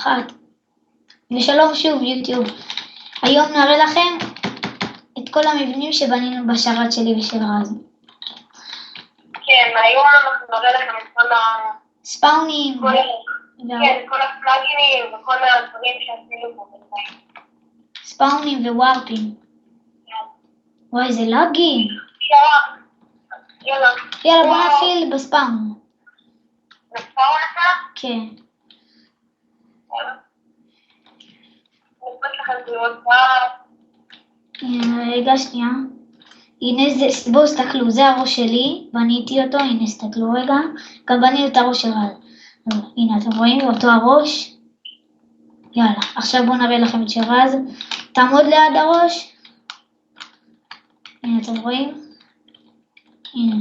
אחת. ושלום שוב יוטיוב. היום נראה לכם את כל המבנים שבנינו בשרת שלי ושל רז. כן, היום אנחנו נראה לכם את כל ספאונים. כן, כל הפלאגינים וכל הדברים שעשינו פה בינתיים. ספאונים וווארפים. וואי, איזה לאגים. יאללה, בוא נתחיל בספאון. בספאון אתה? כן. נקפוץ לכם תלויות פעם. רגע, שנייה. הנה זה, בואו סתכלו, זה הראש שלי, בניתי אותו, הנה סתכלו רגע, גם בנינו את הראש של רז. הנה, אתם רואים אותו הראש? יאללה, עכשיו בואו נראה לכם את של רז. תעמוד ליד הראש. הנה, אתם רואים? הנה.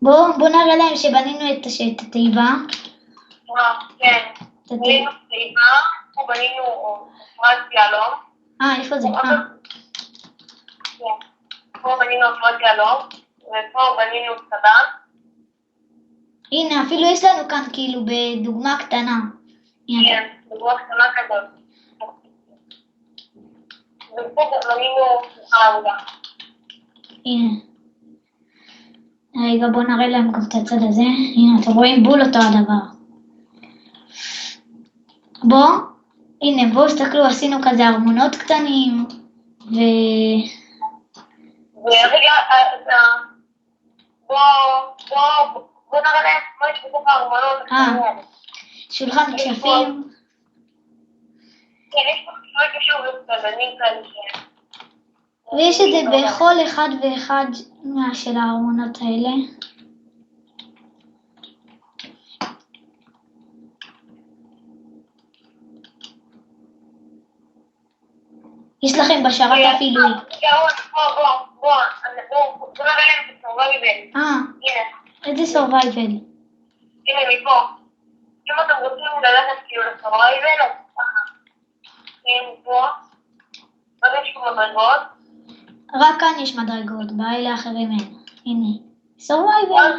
בואו נראה להם שבנינו את התיבה. כן, בנינו תיבה, פה בנינו אפרת יהלום. איפה זה? כן, פה בנינו אפרת יהלום, ופה בנינו צדן. הנה, אפילו יש לנו כאן כאילו בדוגמה קטנה. כן, דוגמה קטנה כזאת. ופה בנינו עבודה. הנה. רגע, בואו נראה להם גם את הצד הזה. הנה, אתם רואים בול אותו הדבר. הנה, בואו סתכלו, עשינו כזה ארמונות קטנים, ורגע, בוא נראה להם מה יש בתוך הארמונות הקטנים. שולחן כספים. כן, יש פה שולחן קשור וקטנים כאלה שהם. ויש את זה בכל אחד ואחד של הארמונות האלה. יש לכם בשרת אפילו. בוא נראה להם את הסורווייבל. הנה. איזה סורווייבל? הנה מפה. אם אתם רוצים ללכת כאילו לסורווייבל, אז ככה. הנה פה. אז יש פה מדרגות. רק כאן יש מדרגות, באלה אחרים אין. הנה. סורווייבל.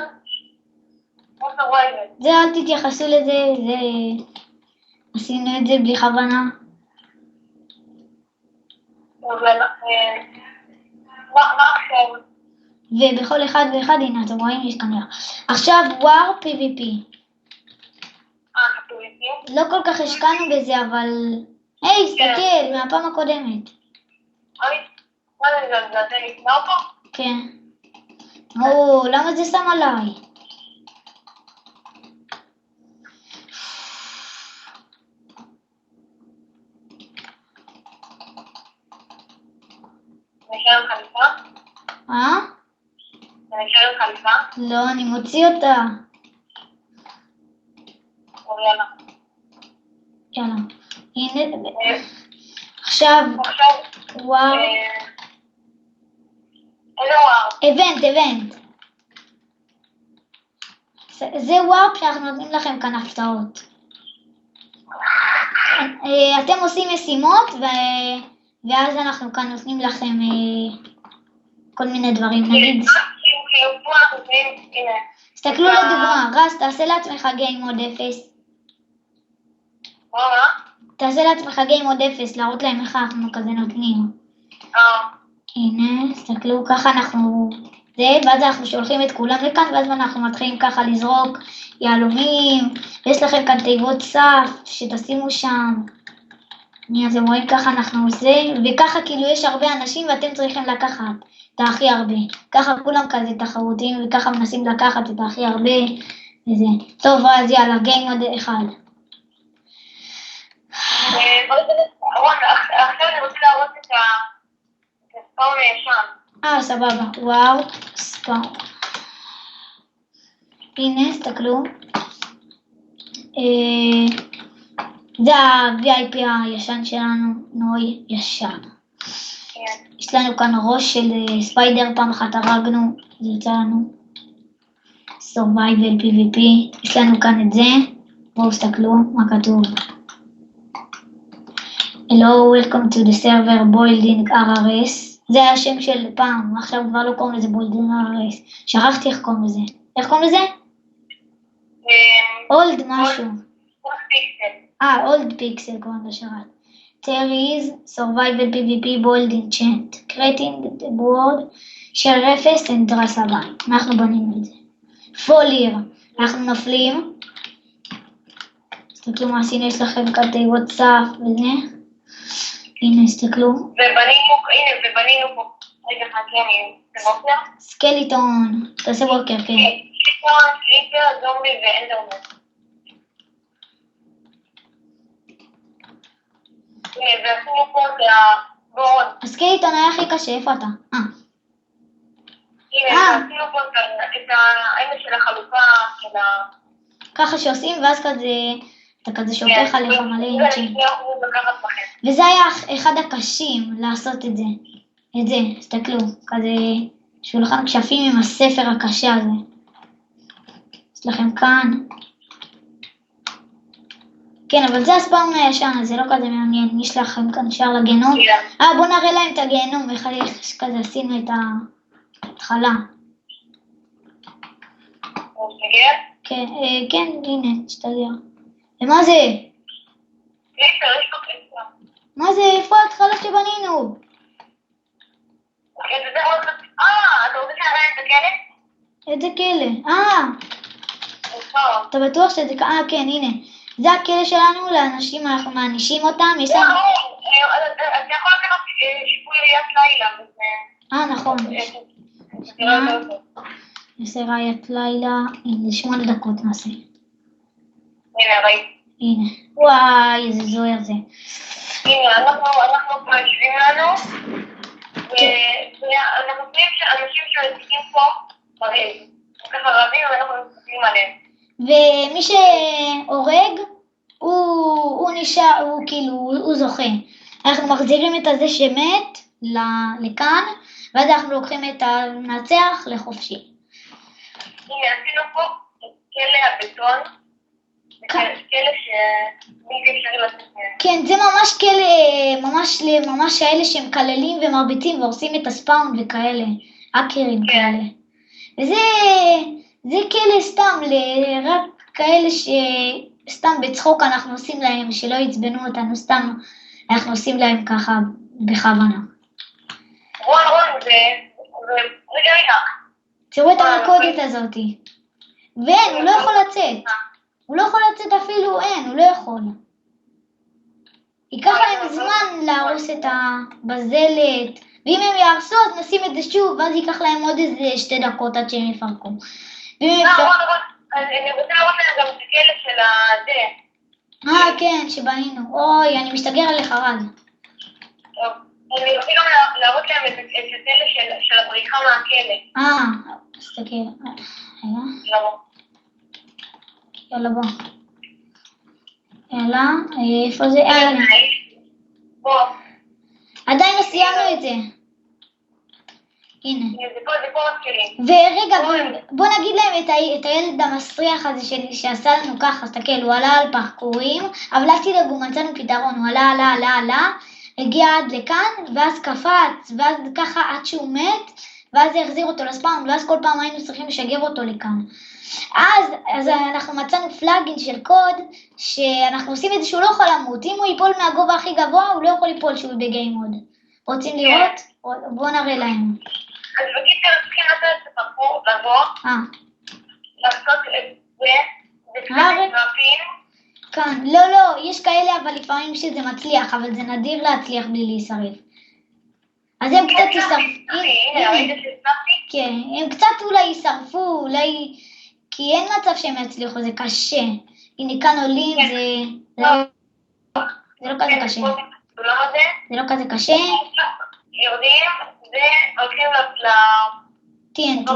זה אל תתייחסו לזה, עשינו את זה בלי כוונה. מה עכשיו? ובכל אחד ואחד, הנה, אתם רואים, יש כאן עכשיו וואר PVP. PVP? לא כל כך השקענו בזה, אבל... היי, סתכל, מהפעם הקודמת. מה זה נקנה פה? כן. למה זה שם עליי? נשאר עם חליפה? זה נשאר עם חליפה? לא, אני מוציא אותה. יאללה. יאללה. הנה, עכשיו, וואו. איזה וואו? איבנט. זה וואו שאנחנו נותנים לכם כאן הפתעות. אתם עושים משימות ואז אנחנו כאן נותנים לכם כל מיני דברים, נגיד. תסתכלו לדוגמה, רז, תעשה לעצמך גיים מוד 0. מה? תעשה לעצמך גיים מוד 0, להראות להם איך אנחנו כזה נותנים. הנה, תסתכלו, ככה אנחנו... ואז אנחנו שולחים את כולם לכאן, ואז אנחנו מתחילים ככה לזרוק יהלומים, ויש לכם כאן תיבות סף שתשימו שם. אז אתם רואים ככה אנחנו עושים, וככה כאילו יש הרבה אנשים ואתם צריכים לקחת את הכי הרבה. ככה כולם כזה תחרותיים וככה מנסים לקחת את הכי הרבה וזה. טוב, אז יאללה, גיים עוד אחד. עכשיו אני רוצה להראות את הספאון הישן. סבבה, וואו, ספאון. הנה, תסתכלו. זה ה-VIP הישן שלנו, נוי ישן. יש לנו כאן ראש של ספיידר, פעם אחת הרגנו, זה יצא לנו. Survival PVP, יש לנו כאן את זה, בואו סתכלו מה כתוב. Hello, welcome to the server Boilding RRS. זה השם של פעם, עכשיו כבר לא קוראים לזה Boilding RRS. שכחתי איך קוראים לזה. איך קוראים לזה? אולד משהו. אולד פיקסל. אולד פיקסל קוראים לשרת. There is survival PvP bold enchant. Creating the board של רפס and דרס הבית. אנחנו בנינו את זה. פוליר. אנחנו נופלים. תסתכלו מה עשינו, יש לכם כאן וואטסאפ וזה. הנה, תסתכלו. ובנינו פה. רגע, חכה, זה בוקר? סקליטון. תעשה בוקר, כן. סקליטון, קריפר, זומבי ואנדרמן. ועשינו פה את הבורד. הסקליטון היה הכי קשה, איפה אתה? הנה, עשינו פה את האלה של החלוקה של ה... ככה שעושים, ואז כזה, אתה כזה שופך עליך מלא אינצ'ים. כן. וזה היה אחד הקשים לעשות את זה. את זה, תסתכלו, כזה שולחן כשפים עם הספר הקשה הזה. יש לכם כאן. כן, אבל זה הספאון הישן, אז זה לא כזה מעניין. יש לכם כאן שער לגיהנום. בואו נראה להם את הגיהנום, איך כזה עשינו את ההתחלה. הוא מסתגר? כן, הנה, תשתגר. ומה זה? קריפר, יש פה קריפר. מה זה? איפה ההתחלה שבנינו? אתה רוצה שנראה את הכלא? איזה כלא? אתה בטוח שזה... כן, הנה. זה הכלא שלנו, לאנשים, אנחנו מענישים אותם, יש לנו... אתה יכול לקחת שיפוי ראיית לילה. נכון. נעשה ראיית לילה, הנה, 8 דקות נעשה. הנה, ראיתי. הנה. וואי, איזה זוהר זה. הנה, אנחנו פה יושבים לנו, ואנחנו חושבים שאנשים שמציגים פה מראים. ככה רבים, ואנחנו מסתכלים עליהם. ומי שהורג, הוא נשאר, הוא כאילו, הוא זוכה. אנחנו מחזירים את הזה שמת לכאן, ואז אנחנו לוקחים את המנצח לחופשי. הנה, עשינו פה את כלא הבטון, כלא שבלתי אפשרי לצאת מהם. כן, זה ממש כלא, ממש כאלה שהם כללים ומרביצים והורסים את הספאון וכאלה, האקרים כאלה. וזה כלא סתם, רק כאלה שסתם בצחוק אנחנו עושים להם, שלא יצבנו אותנו, סתם אנחנו עושים להם ככה בכוונה. רון, רגע. תראו את המלכודת הזאת. ואין, הוא לא יכול לצאת. הוא לא יכול לצאת אפילו, הוא לא יכול. ייקח להם זמן להרוס את הבזלת, ואם הם יהרסו אז נשים את זה שוב, ואז ייקח להם עוד איזה 2 דקות עד שהם יפרקו. רון, אני רוצה לראות להם גם את הכלא של הזה. כן, שבנינו. אוי, אני משתגר עליך רז. טוב, אני רוצה גם להראות להם את הכלא של הבריחה מהכלא. תסתכל. לא. יאללה בוא. יאללה, איפה זה? בוא. עדיין לא סיימנו את זה. הנה. זה פה מתחילים. ורגע, בוא נגיד להם את הילד המסריח הזה שעשה לנו ככה, תסתכל, הוא עלה על פרקורים, אבל אל תדאגו, מצאנו פתרון, הוא עלה, הגיע עד לכאן, ואז קפץ, ואז ככה עד שהוא מת, ואז זה החזיר אותו לספאון, ואז כל פעם היינו צריכים לשגר אותו לכאן. אז אנחנו מצאנו פלאגין של קוד, שאנחנו עושים את זה שהוא לא יכול למות, אם הוא ייפול מהגובה הכי גבוה, הוא לא יכול ליפול שהוא בגיים מוד. רוצים לראות? בואו נראה להם. אז בקיצר צריכים לעשות את הפרקור, לבוא, לעשות את זה, וקצת מפים. כאן, לא, יש כאלה אבל לפעמים שזה מצליח, אבל זה נדיר להצליח בלי להישרף. אז הם קצת יישרפו. הנה, ראית שהצלחתי? כן, הם קצת אולי יישרפו, אולי... כי אין מצב שהם יצליחו, זה קשה. הנה כאן עולים, זה לא כזה קשה. זה לא כזה קשה. יורדים והולכים TNT.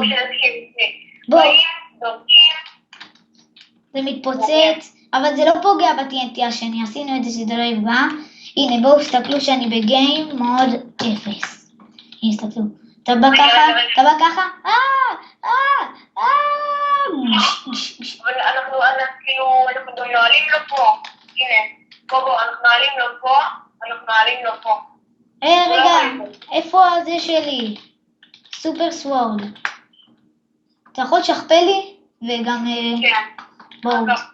בוא. זה מתפוצץ, אבל זה לא פוגע ב-TNT השני, עשינו את זה שזה לא יפגע. הנה בואו תסתכלו שאני בגיים מוד 0. הנה תסתכלו. אתה בא ככה? אבל אנחנו גם נועלים לו פה. הנה, אנחנו נועלים לו פה. רגע, איפה זה שלי? סופר סוורד. אתה יכול לשכפל לי? וגם... בואו. טוב.